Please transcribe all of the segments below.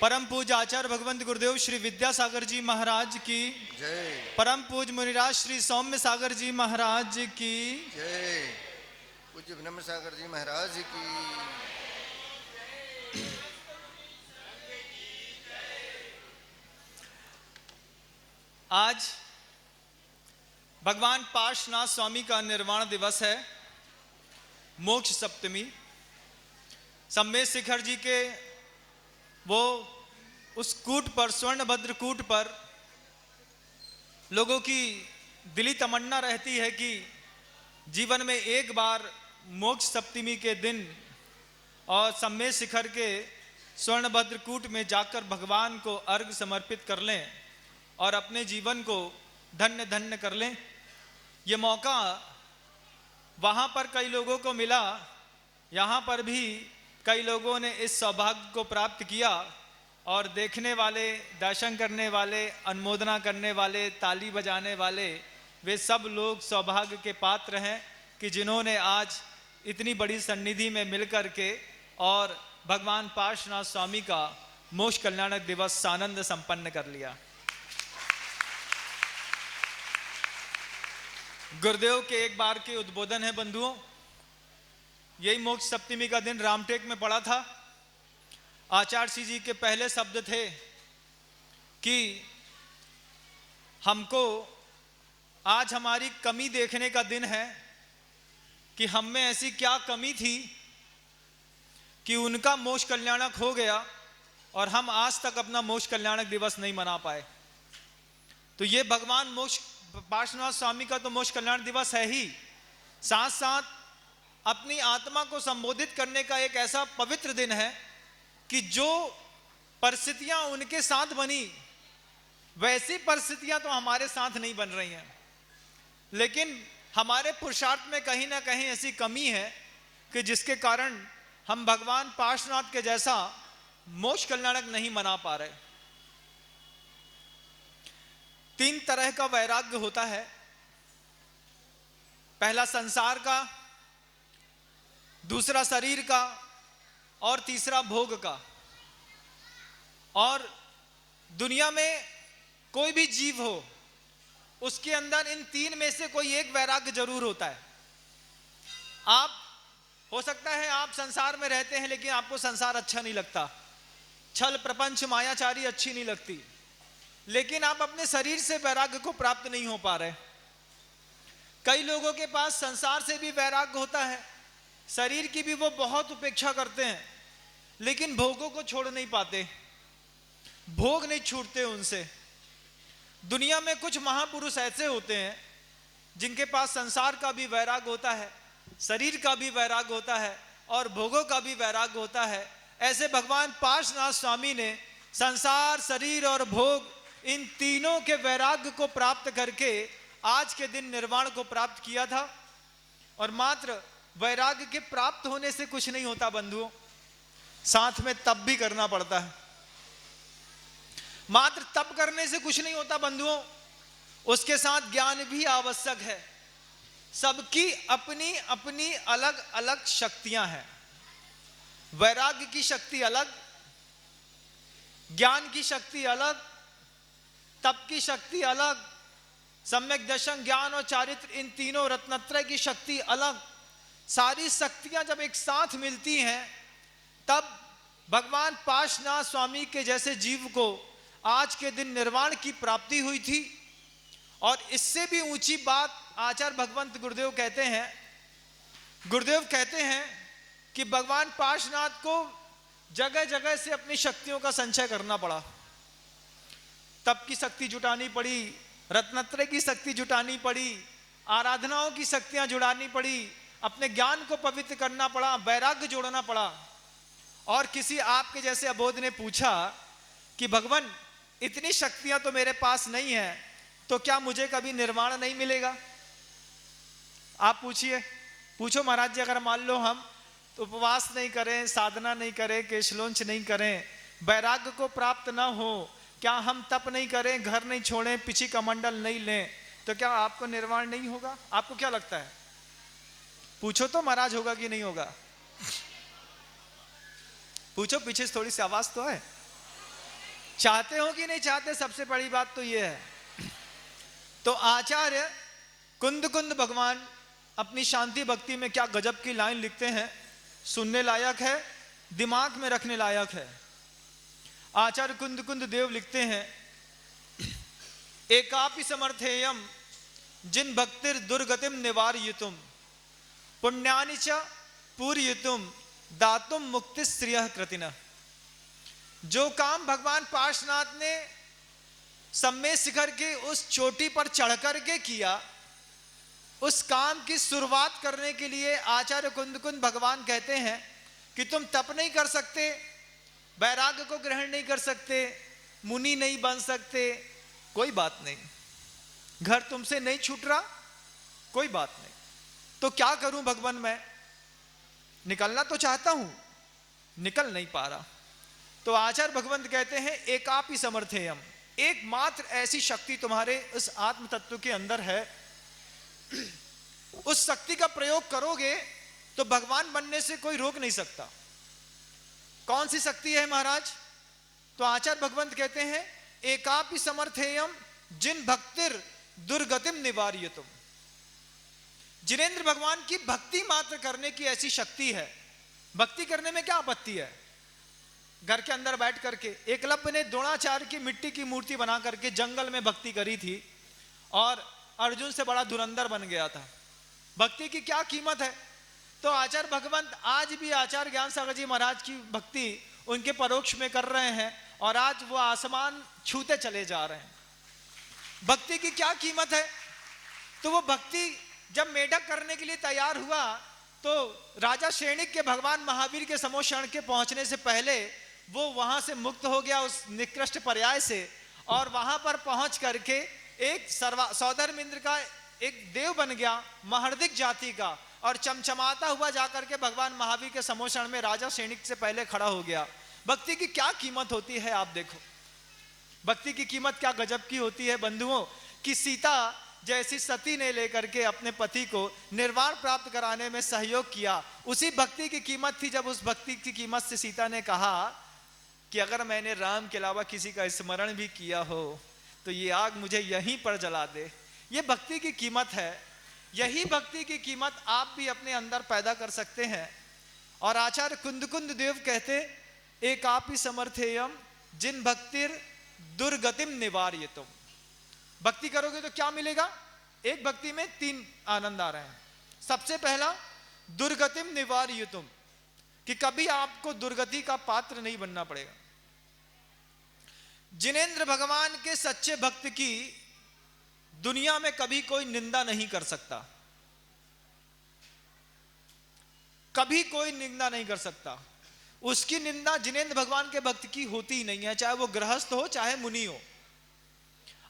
परम पूज्य आचार्य भगवंत गुरुदेव श्री विद्यासागर जी महाराज की जय। परम पूज्य मुनिराज श्री सौम्य सागर जी महाराज की जय। पूज्य ब्रह्म सागर जी महाराज की। आज भगवान पार्श्वनाथ स्वामी का निर्वाण दिवस है, मोक्ष सप्तमी। सम्मेद शिखर जी के वो उस कूट पर, स्वर्णभद्र कूट पर लोगों की दिली तमन्ना रहती है कि जीवन में एक बार मोक्ष सप्तमी के दिन और सम्मेद शिखर के स्वर्णभद्र कूट में जाकर भगवान को अर्घ समर्पित कर लें और अपने जीवन को धन्य धन्य कर लें। ये मौका वहाँ पर कई लोगों को मिला, यहाँ पर भी कई लोगों ने इस सौभाग्य को प्राप्त किया और देखने वाले, दर्शन करने वाले, अनुमोदना करने वाले, ताली बजाने वाले, वे सब लोग सौभाग्य के पात्र हैं कि जिन्होंने आज इतनी बड़ी सन्निधि में मिलकर के और भगवान पार्श्वनाथ स्वामी का मोक्ष कल्याणक दिवस सानंद संपन्न कर लिया। गुरुदेव के एक बार के उद्बोधन है बंधुओं, यही मोक्ष सप्तमी का दिन रामटेक में पड़ा था। आचार्य जी के पहले शब्द थे कि हमको आज हमारी कमी देखने का दिन है कि हम में ऐसी क्या कमी थी कि उनका मोक्ष कल्याणक हो गया और हम आज तक अपना मोक्ष कल्याणक दिवस नहीं मना पाए। तो ये भगवान मोक्ष पार्श्वनाथ स्वामी का तो मोक्ष कल्याण दिवस है ही, साथ साथ अपनी आत्मा को संबोधित करने का एक ऐसा पवित्र दिन है कि जो परिस्थितियां उनके साथ बनी वैसी परिस्थितियां तो हमारे साथ नहीं बन रही हैं, लेकिन हमारे पुरुषार्थ में कहीं ना कहीं ऐसी कमी है कि जिसके कारण हम भगवान पार्श्वनाथ के जैसा मोक्ष कल्याणक नहीं मना पा रहे। 3 तरह का वैराग्य होता है, पहला संसार का, दूसरा शरीर का और तीसरा भोग का। और दुनिया में कोई भी जीव हो उसके अंदर इन 3 में से कोई एक वैराग्य जरूर होता है। आप हो सकता है आप संसार में रहते हैं लेकिन आपको संसार अच्छा नहीं लगता, छल प्रपंच मायाचारी अच्छी नहीं लगती, लेकिन आप अपने शरीर से वैराग्य को प्राप्त नहीं हो पा रहे। कई लोगों के पास संसार से भी वैराग्य होता है, शरीर की भी वो बहुत उपेक्षा करते हैं, लेकिन भोगों को छोड़ नहीं पाते, भोग नहीं छूटते उनसे। दुनिया में कुछ महापुरुष ऐसे होते हैं जिनके पास संसार का भी वैराग्य होता है, शरीर का भी वैराग्य होता है और भोगों का भी वैराग्य होता है। ऐसे भगवान पार्श्वनाथ स्वामी ने संसार, शरीर और भोग, इन तीनों के वैराग्य को प्राप्त करके आज के दिन निर्वाण को प्राप्त किया था। और मात्र वैराग्य के प्राप्त होने से कुछ नहीं होता बंधुओं, साथ में तप भी करना पड़ता है। मात्र तप करने से कुछ नहीं होता बंधुओं, उसके साथ ज्ञान भी आवश्यक है। सबकी अपनी अपनी अलग अलग शक्तियां हैं। वैराग्य की शक्ति अलग, ज्ञान की शक्ति अलग, तप की शक्ति अलग, सम्यक दर्शन, ज्ञान और चारित्र, इन तीनों रत्नत्रय की शक्ति अलग। सारी शक्तियां जब एक साथ मिलती हैं तब भगवान पार्श्वनाथ स्वामी के जैसे जीव को आज के दिन निर्वाण की प्राप्ति हुई थी। और इससे भी ऊंची बात आचार्य भगवंत गुरुदेव कहते हैं, गुरुदेव कहते हैं कि भगवान पार्श्वनाथ को जगह जगह से अपनी शक्तियों का संचय करना पड़ा। तप की शक्ति जुटानी पड़ी, रत्नत्रय की शक्ति जुटानी पड़ी, आराधनाओं की शक्तियां जुटानी पड़ी, अपने ज्ञान को पवित्र करना पड़ा, वैराग्य जोड़ना पड़ा। और किसी आपके जैसे अबोध ने पूछा कि भगवान इतनी शक्तियां तो मेरे पास नहीं है, तो क्या मुझे कभी निर्वाण नहीं मिलेगा? आप पूछिए, पूछो महाराज जी, अगर मान लो हम तो उपवास नहीं करें, साधना नहीं करें, केशलोंच नहीं करें, वैराग्य को प्राप्त ना हो, क्या हम तप नहीं करें, घर नहीं छोड़ें, पिछी कमंडल नहीं लें, तो क्या आपको निर्वाण नहीं होगा? आपको क्या लगता है? पूछो तो महाराज, होगा कि नहीं होगा? पूछो, पीछे से थोड़ी सी आवाज तो है। चाहते हो कि नहीं चाहते, सबसे बड़ी बात तो यह है। तो आचार्य कुंद कुंद भगवान अपनी शांति भक्ति में क्या गजब की लाइन लिखते हैं, सुनने लायक है, दिमाग में रखने लायक है। आचार्य कुंद कुंद देव लिखते हैं, एकापि समर्थेयम जिन भक्तिर दुर्गतिम निवारयितुम पुण्यानि च पूरयितुम दातुम मुक्ति श्रियः कृतिना। जो काम भगवान पार्श्वनाथ ने सम्मेद शिखर के उस चोटी पर चढ़ करके किया, उस काम की शुरुआत करने के लिए आचार्य कुंद कुंद भगवान कहते हैं कि तुम तप नहीं कर सकते, वैराग्य को ग्रहण नहीं कर सकते, मुनि नहीं बन सकते, कोई बात नहीं, घर तुमसे नहीं छूट रहा, कोई बात नहीं, तो क्या करूं भगवान, मैं निकलना तो चाहता हूं, निकल नहीं पा रहा। तो आचार्य भगवंत कहते हैं, एकापि समर्थेयम, एकमात्र ऐसी शक्ति तुम्हारे उस आत्म तत्व के अंदर है, उस शक्ति का प्रयोग करोगे तो भगवान बनने से कोई रोक नहीं सकता। कौन सी शक्ति है महाराज? तो आचार्य भगवंत कहते हैं, एकापि समर्थेयम जिन भक्तिर दुर्गतिम निवारयितुम। जिनेंद्र भगवान की भक्ति मात्र करने की ऐसी शक्ति है। भक्ति करने में क्या आपत्ति है? घर के अंदर बैठ करके एकलव्य ने द्रोणाचार्य की मिट्टी की मूर्ति बना करके जंगल में भक्ति करी थी और अर्जुन से बड़ा धुरंधर बन गया था। भक्ति की क्या कीमत है? तो आचार्य भगवंत आज भी आचार्य ज्ञान सागर जी महाराज की भक्ति उनके परोक्ष में कर रहे हैं और आज वो आसमान छूते चले जा रहे हैं। भक्ति की क्या कीमत है? तो वो भक्ति जब मेढक करने के लिए तैयार हुआ तो राजा श्रेणिक के भगवान महावीर के समोषण के पहुंचने से पहले वो वहां से मुक्त हो गया उस निकृष्ट पर्याय से, और वहां पर पहुंच करके एक सौधर्मिंद्र का एक देव बन गया, महर्दिक जाति का, और चमचमाता हुआ जाकर के भगवान महावीर के समोषण में राजा श्रेणिक से पहले खड़ा हो गया। भक्ति की क्या कीमत होती है आप देखो। भक्ति की कीमत क्या गजब की होती है बंधुओं, कि सीता जैसी सती ने लेकर के अपने पति को निर्वाण प्राप्त कराने में सहयोग किया। उसी भक्ति की कीमत थी जब उस भक्ति की कीमत से सीता ने कहा कि अगर मैंने राम के अलावा किसी का स्मरण भी किया हो तो ये आग मुझे यहीं पर जला दे। ये भक्ति की कीमत है। यही भक्ति की कीमत आप भी अपने अंदर पैदा कर सकते हैं। और आचार्य कुंद कुंद देव कहते, एकापि समर्थेयम जिन भक्तिर दुर्गतिम निवारयितुम। भक्ति करोगे तो क्या मिलेगा? एक भक्ति में तीन आनंद आ रहे हैं। सबसे पहला दुर्गतिम निवारयितुम, कि कभी आपको दुर्गति का पात्र नहीं बनना पड़ेगा। जिनेंद्र भगवान के सच्चे भक्त की दुनिया में कभी कोई निंदा नहीं कर सकता, कभी कोई निंदा नहीं कर सकता। उसकी निंदा जिनेंद्र भगवान के भक्त की होती ही नहीं है, चाहे वो गृहस्थ हो चाहे मुनि हो।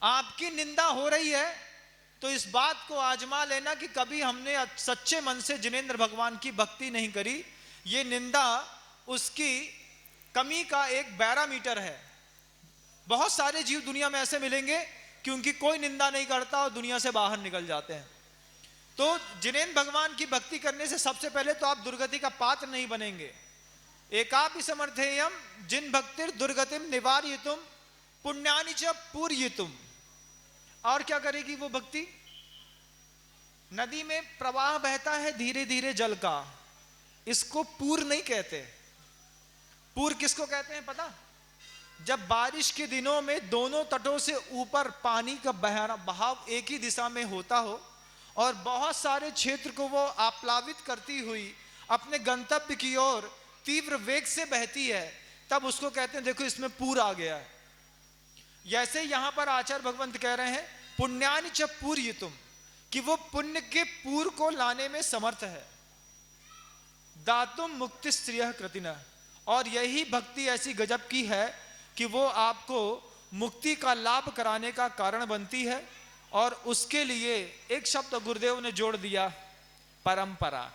आपकी निंदा हो रही है तो इस बात को आजमा लेना कि कभी हमने सच्चे मन से जिनेंद्र भगवान की भक्ति नहीं करी। ये निंदा उसकी कमी का एक बैरामीटर है। बहुत सारे जीव दुनिया में ऐसे मिलेंगे कि उनकी कोई निंदा नहीं करता और दुनिया से बाहर निकल जाते हैं। तो जिनेंद्र भगवान की भक्ति करने से सबसे पहले तो आप दुर्गति का पात्र नहीं बनेंगे। एकापि समर्थेयम जिन भक्तिर दुर्गतिम निवारयितुम पुण्यानि च पूरयितुम। और क्या करेगी वो भक्ति? नदी में प्रवाह बहता है धीरे धीरे जल का, इसको पूर नहीं कहते। पूर किसको कहते हैं पता? जब बारिश के दिनों में दोनों तटों से ऊपर पानी का बहाव एक ही दिशा में होता हो और बहुत सारे क्षेत्र को वो आप्लावित करती हुई अपने गंतव्य की ओर तीव्र वेग से बहती है, तब उसको कहते हैं देखो इसमें पूर आ गया है। जैसे यहां पर आचार्य भगवंत कह रहे हैं पुण्यानि च पूरयितुम, कि वो पुण्य के पूर को लाने में समर्थ है। दातुम मुक्ति श्रियः कृतिना। और यही भक्ति ऐसी गजब की है कि वो आपको मुक्ति का लाभ कराने का कारण बनती है। और उसके लिए एक शब्द गुरुदेव ने जोड़ दिया, परंपरा।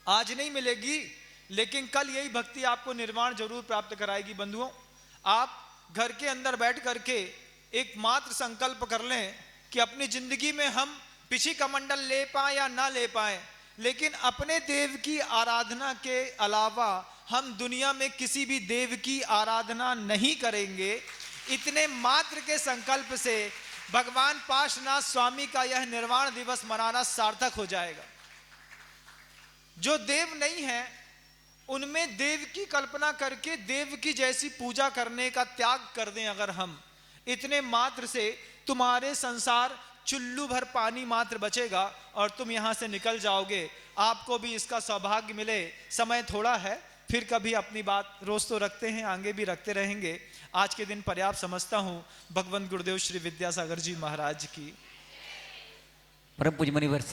आज नहीं मिलेगी लेकिन कल यही भक्ति आपको निर्वाण जरूर प्राप्त कराएगी। बंधुओं, आप घर के अंदर बैठ करके एक मात्र संकल्प कर लें कि अपनी जिंदगी में हम पिछी कमंडल ले पाए या ना ले पाए, लेकिन अपने देव की आराधना के अलावा हम दुनिया में किसी भी देव की आराधना नहीं करेंगे, इतने मात्र के संकल्प से भगवान पार्श्वनाथ स्वामी का यह निर्वाण दिवस मनाना सार्थक हो जाएगा। जो देव नहीं है उनमें देव की कल्पना करके देव की जैसी पूजा करने का त्याग कर दें अगर हम, इतने मात्र से तुम्हारे संसार चुल्लू भर पानी मात्र बचेगा और तुम यहां से निकल जाओगे। आपको भी इसका सौभाग्य मिले। समय थोड़ा है, फिर कभी अपनी बात रोज तो रखते हैं, आगे भी रखते रहेंगे। आज के दिन पर्याप्त समझता हूं। भगवंत गुरुदेव श्री विद्यासागर जी महाराज की परम पूज्य मुनिवर श्री